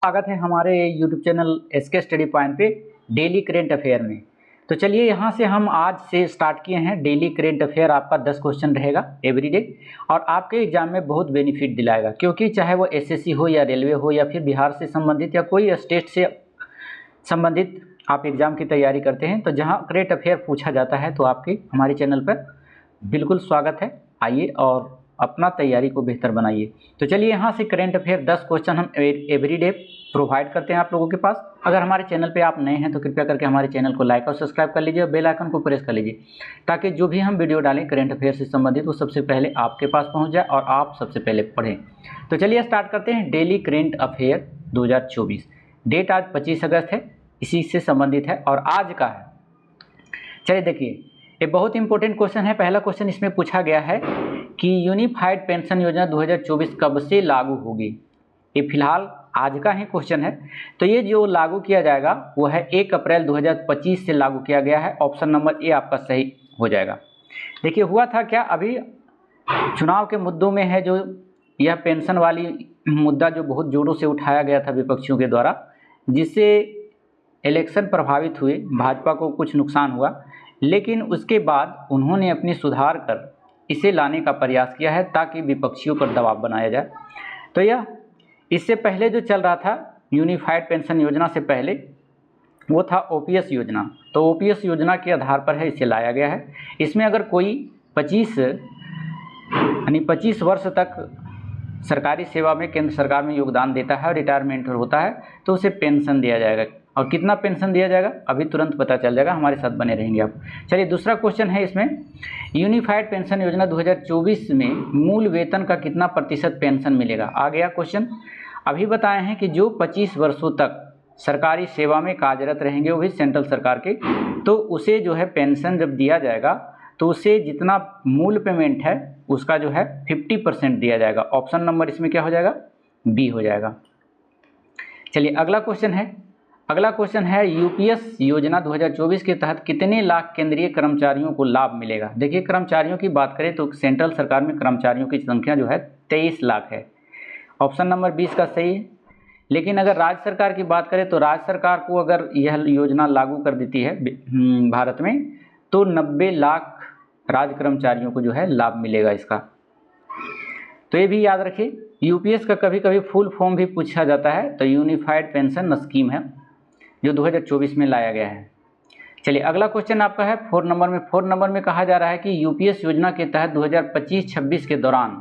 स्वागत है हमारे YouTube channel SK study point पे डेली करेंट अफेयर में। तो चलिए यहाँ से हम आज से स्टार्ट किए हैं डेली करेंट अफेयर। आपका 10 क्वेश्चन रहेगा एवरीडे और आपके एग्जाम में बहुत बेनिफिट दिलाएगा, क्योंकि चाहे वो एसएससी हो या रेलवे हो या फिर बिहार से संबंधित या कोई स्टेट से संबंधित आप एग्ज़ाम की तैयारी करते हैं तो जहाँ करेंट अफेयर पूछा जाता है तो आपके हमारे चैनल पर बिल्कुल स्वागत है। आइए और अपना तैयारी को बेहतर बनाइए। तो चलिए यहाँ से करेंट अफेयर 10 क्वेश्चन हम एवरीडे प्रोवाइड करते हैं आप लोगों के पास। अगर हमारे चैनल पे आप नए हैं तो कृपया करके हमारे चैनल को लाइक और सब्सक्राइब कर लीजिए और बेल आइकन को प्रेस कर लीजिए, ताकि जो भी हम वीडियो डालें करेंट अफेयर से संबंधित वो सबसे पहले आपके पास पहुँच जाए और आप सबसे पहले पढ़ें। तो चलिए स्टार्ट करते हैं डेली करेंट अफेयर 2024। डेट आज 25 अगस्त है, इसी से संबंधित है और आज का है। चलिए देखिए, ये बहुत इंपॉर्टेंट क्वेश्चन है। पहला क्वेश्चन इसमें पूछा गया है कि यूनिफाइड पेंशन योजना 2024 कब से लागू होगी। ये फिलहाल आज का ही क्वेश्चन है। तो ये जो लागू किया जाएगा वो है 1 अप्रैल 2025 से लागू किया गया है। ऑप्शन नंबर ए आपका सही हो जाएगा। देखिए हुआ था क्या, अभी चुनाव के मुद्दों में है जो यह पेंशन वाली मुद्दा जो बहुत जोरों से उठाया गया था विपक्षियों के द्वारा, जिससे इलेक्शन प्रभावित हुए, भाजपा को कुछ नुकसान हुआ, लेकिन उसके बाद उन्होंने अपनी सुधार कर इसे लाने का प्रयास किया है ताकि विपक्षियों पर दबाव बनाया जाए। तो यह इससे पहले जो चल रहा था यूनिफाइड पेंशन योजना से पहले वो था ओपीएस योजना। तो ओपीएस योजना के आधार पर है इसे लाया गया है। इसमें अगर कोई 25 वर्ष तक सरकारी सेवा में केंद्र सरकार में योगदान देता है और रिटायरमेंट होता है तो उसे पेंशन दिया जाएगा। और कितना पेंशन दिया जाएगा अभी तुरंत पता चल जाएगा, हमारे साथ बने रहेंगे आप। चलिए दूसरा क्वेश्चन है इसमें, यूनिफाइड पेंशन योजना 2024 में मूल वेतन का कितना प्रतिशत पेंशन मिलेगा। आ गया क्वेश्चन। अभी बताए हैं कि जो 25 वर्षों तक सरकारी सेवा में कार्यरत रहेंगे, वो भी सेंट्रल सरकार के, तो उसे जो है पेंशन जब दिया जाएगा तो उसे जितना मूल पेमेंट है उसका जो है 50% दिया जाएगा। ऑप्शन नंबर इसमें क्या हो जाएगा, बी हो जाएगा। चलिए अगला क्वेश्चन है यूपीएस योजना 2024 के तहत कितने लाख केंद्रीय कर्मचारियों को लाभ मिलेगा। देखिए कर्मचारियों की बात करें तो सेंट्रल सरकार में कर्मचारियों की संख्या जो है 23 लाख है। ऑप्शन नंबर 20 का सही है। लेकिन अगर राज्य सरकार की बात करें तो राज्य सरकार को अगर यह योजना लागू कर देती है भारत में तो 90 लाख राज्य कर्मचारियों को जो है लाभ मिलेगा इसका। तो ये भी याद रखिए, यूपीएस का कभी कभी फुल फॉर्म भी पूछा जाता है। तो यूनिफाइड पेंशन स्कीम है जो 2024 में लाया गया है। चलिए अगला क्वेश्चन आपका है 4 नंबर में कहा जा रहा है कि यूपीएस योजना के तहत 2025-26 के दौरान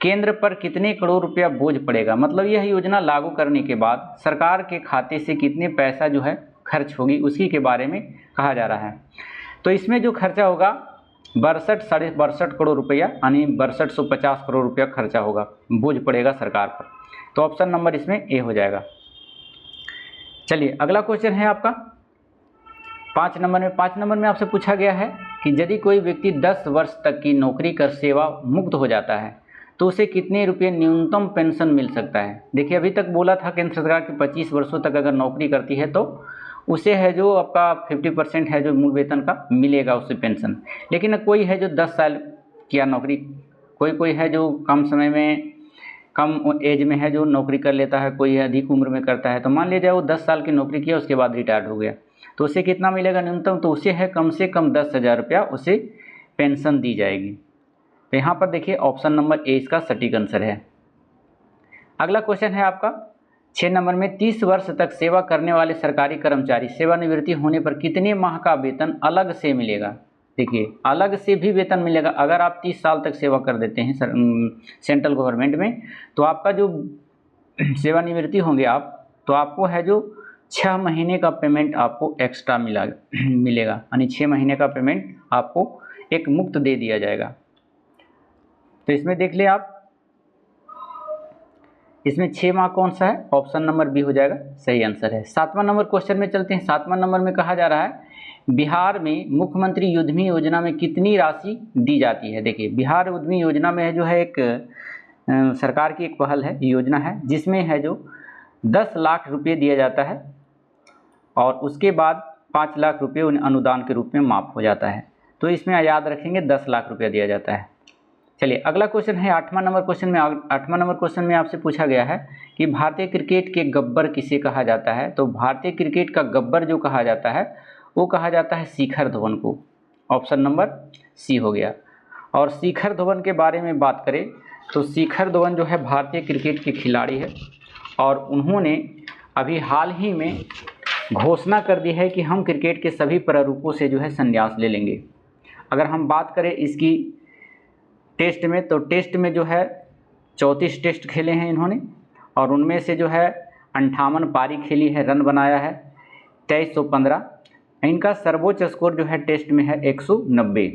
केंद्र पर कितने करोड़ रुपया बोझ पड़ेगा। मतलब यह योजना लागू करने के बाद सरकार के खाते से कितने पैसा जो है खर्च होगी उसी के बारे में कहा जा रहा है। तो इसमें जो खर्चा होगा 62 करोड़ रुपया, यानी 6250 करोड़ रुपया खर्चा होगा, बोझ पड़ेगा सरकार पर। तो ऑप्शन नंबर इसमें ए हो जाएगा। चलिए अगला क्वेश्चन है आपका 5 नंबर में आपसे पूछा गया है कि यदि कोई व्यक्ति 10 वर्ष तक की नौकरी कर सेवा मुक्त हो जाता है तो उसे कितने रुपये न्यूनतम पेंशन मिल सकता है। देखिए अभी तक बोला था केंद्र सरकार की 25 वर्षों तक अगर नौकरी करती है तो उसे है जो आपका 50% है जो मूल वेतन का मिलेगा उससे पेंशन। लेकिन कोई है जो 10 साल किया नौकरी, कोई है जो कम समय में कम एज में है जो नौकरी कर लेता है, कोई अधिक उम्र में करता है। तो मान लीजिए वो 10 साल की नौकरी किया उसके बाद रिटायर्ड हो गया तो उसे कितना मिलेगा न्यूनतम, तो उसे है कम से कम 10,000 रुपया उसे पेंशन दी जाएगी। तो यहाँ पर देखिए ऑप्शन नंबर ए इसका सटीक आंसर है। अगला क्वेश्चन है आपका 6 नंबर में 30 वर्ष तक सेवा करने वाले सरकारी कर्मचारी सेवानिवृत्ति होने पर कितने माह का वेतन अलग से मिलेगा। देखिए अलग से भी वेतन मिलेगा। अगर आप 30 साल तक सेवा कर देते हैं सेंट्रल गवर्नमेंट में तो आपका जो सेवानिवृत्ति होंगे आप, तो आपको है जो 6 महीने का पेमेंट आपको एक्स्ट्रा मिलेगा, यानी 6 महीने का पेमेंट आपको एक मुफ्त दे दिया जाएगा। तो इसमें देख ले आप, इसमें 6 माह कौन सा है, ऑप्शन नंबर बी हो जाएगा, सही आंसर है। 7वां नंबर क्वेश्चन में चलते हैं। 7वां नंबर में कहा जा रहा है बिहार में मुख्यमंत्री उद्यमी योजना में कितनी राशि दी जाती है। देखिए बिहार उद्यमी योजना में जो है एक सरकार की एक पहल है, योजना है, जिसमें है जो 10 लाख रुपये दिया जाता है और उसके बाद 5 लाख रुपये अनुदान के रूप में माफ़ हो जाता है। तो इसमें याद रखेंगे 10 लाख रुपया दिया जाता है। चलिए अगला क्वेश्चन है 8वां नंबर क्वेश्चन में। 8वां नंबर क्वेश्चन में आपसे पूछा गया है कि भारतीय क्रिकेट के गब्बर किसे कहा जाता है। तो भारतीय क्रिकेट का गब्बर जो कहा जाता है वो कहा जाता है शिखर धवन को। ऑप्शन नंबर सी हो गया। और शिखर धवन के बारे में बात करें तो शिखर धवन जो है भारतीय क्रिकेट के खिलाड़ी है और उन्होंने अभी हाल ही में घोषणा कर दी है कि हम क्रिकेट के सभी प्रारूपों से जो है संन्यास ले लेंगे। अगर हम बात करें इसकी टेस्ट में तो टेस्ट में जो है 34 टेस्ट खेले हैं इन्होंने और उनमें से जो है 58 पारी खेली है, रन बनाया है 2315। इनका सर्वोच्च स्कोर जो है टेस्ट में है 190।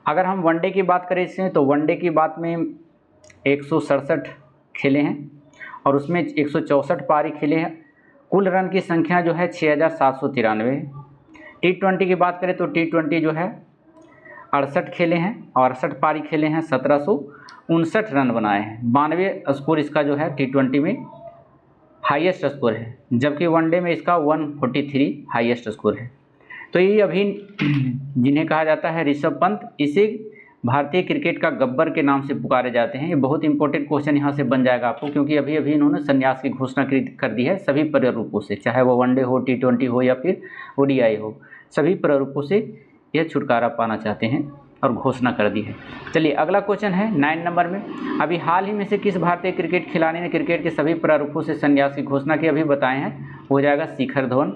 अगर हम वनडे की बात करें इसमें तो वनडे की बात में 167 खेले हैं और उसमें 164 पारी खेले हैं। कुल रन की संख्या जो है 6793 है। T20 की बात करें तो T20 जो है 68 खेले हैं और 68 पारी खेले हैं, 1759 रन बनाए हैं। 92 स्कोर इसका जो है T20 में हाईएस्ट स्कोर है, जबकि वनडे में इसका 143 हाईएस्ट स्कोर है। तो ये अभी जिन्हें कहा जाता है ऋषभ पंत, इसे भारतीय क्रिकेट का गब्बर के नाम से पुकारे जाते हैं। ये बहुत इंपॉर्टेंट क्वेश्चन यहाँ से बन जाएगा आपको, क्योंकि अभी अभी इन्होंने संन्यास की घोषणा कर दी है सभी प्रारूपों से, चाहे वो वनडे हो, T20 हो या फिर ODI हो, सभी प्रारूपों से यह छुटकारा पाना चाहते हैं और घोषणा कर दी है। चलिए अगला क्वेश्चन है 9 नंबर में। अभी हाल ही में से किस भारतीय क्रिकेट खिलाड़ी ने क्रिकेट के सभी प्रारूपों से संन्यास की घोषणा की, अभी बताए हैं, हो जाएगा Shikhar Dhawan.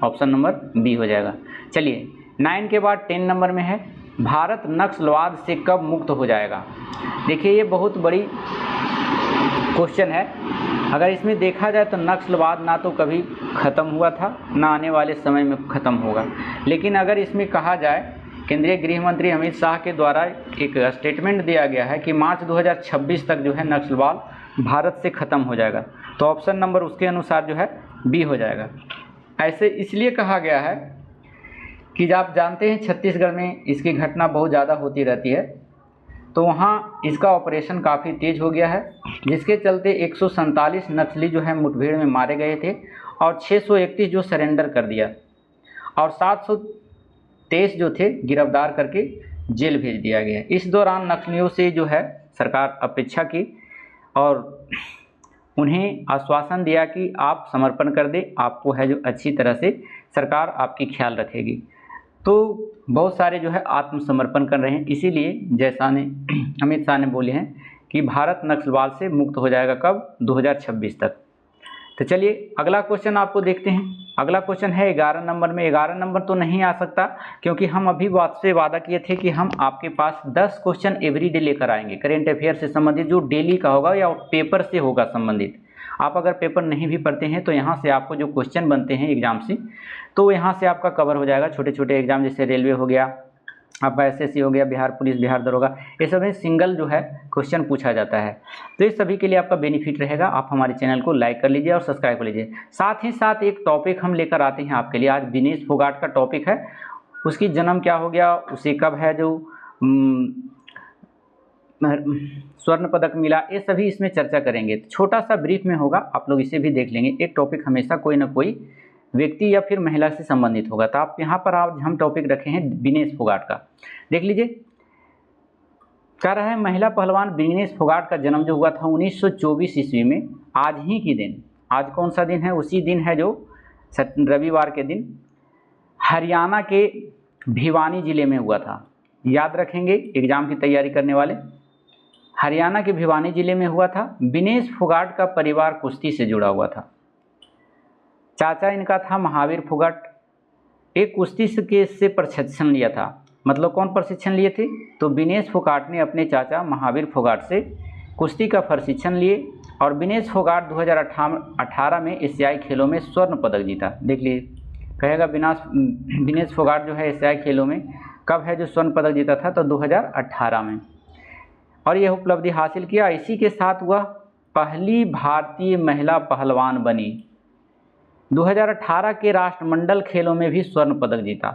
Option number B हो जाएगा। चलिए 9 के बाद 10 नंबर में है, भारत नक्सलवाद से कब मुक्त हो जाएगा। देखिए ये बहुत बड़ी क्वेश्चन है। अगर इसमें देखा जाए तो नक्सलवाद ना तो कभी ख़त्म हुआ था ना आने वाले समय में ख़त्म होगा, लेकिन अगर इसमें कहा जाए केंद्रीय गृह मंत्री अमित शाह के द्वारा एक स्टेटमेंट दिया गया है कि मार्च 2026 तक जो है नक्सलवाद भारत से ख़त्म हो जाएगा, तो ऑप्शन नंबर उसके अनुसार जो है बी हो जाएगा। ऐसे इसलिए कहा गया है कि आप जानते हैं छत्तीसगढ़ में इसकी घटना बहुत ज़्यादा होती रहती है, तो वहाँ इसका ऑपरेशन काफ़ी तेज़ हो गया है, जिसके चलते 147 नक्सली जो है मुठभेड़ में मारे गए थे और 631 जो सरेंडर कर दिया और 723 जो थे गिरफ्तार करके जेल भेज दिया गया। इस दौरान नक्सलियों से जो है सरकार अपेक्षा की और उन्हें आश्वासन दिया कि आप समर्पण कर दें, आपको है जो अच्छी तरह से सरकार आपकी ख्याल रखेगी। तो बहुत सारे जो है आत्मसमर्पण कर रहे हैं, इसीलिए अमित शाह ने बोले हैं कि भारत नक्सलवाद से मुक्त हो जाएगा कब, 2026 तक। तो चलिए अगला क्वेश्चन आपको देखते हैं। अगला क्वेश्चन है 11 नंबर में। 11 नंबर तो नहीं आ सकता क्योंकि हम अभी आपसे वादा किए थे कि हम आपके पास 10 क्वेश्चन एवरीडे लेकर आएंगे करेंट अफेयर से संबंधित, जो डेली का होगा या पेपर से होगा संबंधित। आप अगर पेपर नहीं भी पढ़ते हैं तो यहाँ से आपको जो क्वेश्चन बनते हैं एग्जाम से, तो यहाँ से आपका कवर हो जाएगा। छोटे छोटे एग्जाम जैसे रेलवे हो गया, आपका SSC हो गया, बिहार पुलिस, बिहार दरोगा, ये सब में सिंगल जो है क्वेश्चन पूछा जाता है। तो इस सभी के लिए आपका बेनिफिट रहेगा। आप हमारे चैनल को लाइक कर लीजिए और सब्सक्राइब कर लीजिए। साथ ही साथ एक टॉपिक हम लेकर आते हैं आपके लिए। आज विनेश फोगाट का टॉपिक है, उसकी जन्म क्या हो गया, उसे कब है जो स्वर्ण पदक मिला, ये सभी इसमें चर्चा करेंगे। छोटा सा ब्रीफ में होगा, आप लोग इसे भी देख लेंगे। एक टॉपिक हमेशा कोई ना कोई व्यक्ति या फिर महिला से संबंधित होगा। तो आप यहाँ पर आज हम टॉपिक रखे हैं विनेश फोगाट का, देख लीजिए। कह रहा है महिला पहलवान विनेश फोगाट का जन्म जो हुआ था 1924 ईस्वी में, आज ही के दिन। आज कौन सा दिन है, उसी दिन है जो रविवार के दिन हरियाणा के भिवानी जिले में हुआ था। याद रखेंगे एग्जाम की तैयारी करने वाले, हरियाणा के भिवानी जिले में हुआ था। विनेश फोगाट का परिवार कुश्ती से जुड़ा हुआ था। चाचा इनका था महावीर फोगाट। एक कुश्ती से प्रशिक्षण लिया था। मतलब कौन प्रशिक्षण लिए थे, तो विनेश फोगाट ने अपने चाचा महावीर फोगाट से कुश्ती का प्रशिक्षण लिए और विनेश फोगाट 2018 में एशियाई खेलों में स्वर्ण पदक जीता। देख लीजिए, कहेगा विनेश फोगाट जो है एशियाई खेलों में कब है जो स्वर्ण पदक जीता था, तो 2018 में, और यह उपलब्धि हासिल किया। इसी के साथ वह पहली भारतीय महिला पहलवान बनी। 2018 के राष्ट्रमंडल खेलों में भी स्वर्ण पदक जीता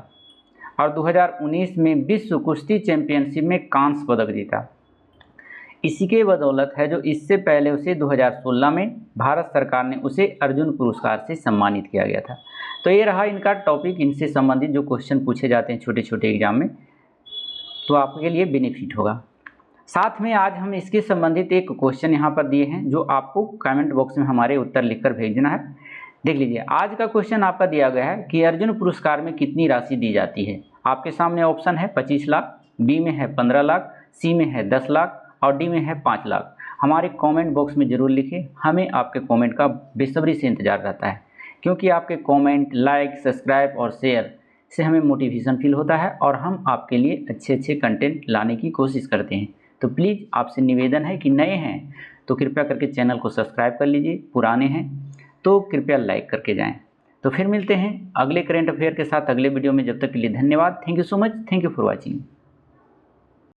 और 2019 में विश्व कुश्ती चैंपियनशिप में कांस्य पदक जीता। इसी के बदौलत है जो इससे पहले उसे 2016 में भारत सरकार ने उसे अर्जुन पुरस्कार से सम्मानित किया गया था। तो ये रहा इनका टॉपिक, इनसे संबंधित जो क्वेश्चन पूछे जाते हैं छोटे छोटे एग्जाम में। तो आपके लिए बेनिफिट होगा। साथ में आज हम इसके संबंधित एक क्वेश्चन यहाँ पर दिए हैं जो आपको कमेंट बॉक्स में हमारे उत्तर लिखकर भेजना है। देख लीजिए, आज का क्वेश्चन आपका दिया गया है कि अर्जुन पुरस्कार में कितनी राशि दी जाती है। आपके सामने ऑप्शन है 25 लाख, बी में है 15 लाख, सी में है 10 लाख और डी में है 5 लाख। हमारे कमेंट बॉक्स में ज़रूर लिखें, हमें आपके कमेंट का बेसब्री से इंतज़ार रहता है, क्योंकि आपके कमेंट, लाइक, सब्सक्राइब और शेयर से हमें मोटिवेशन फील होता है और हम आपके लिए अच्छे अच्छे कंटेंट लाने की कोशिश करते हैं। तो प्लीज़ आपसे निवेदन है कि नए हैं तो कृपया करके चैनल को सब्सक्राइब कर लीजिए, पुराने हैं तो कृपया लाइक करके जाएं। तो फिर मिलते हैं अगले करंट अफेयर के साथ अगले वीडियो में। जब तक के लिए धन्यवाद। Thank you so much. Thank you for watching.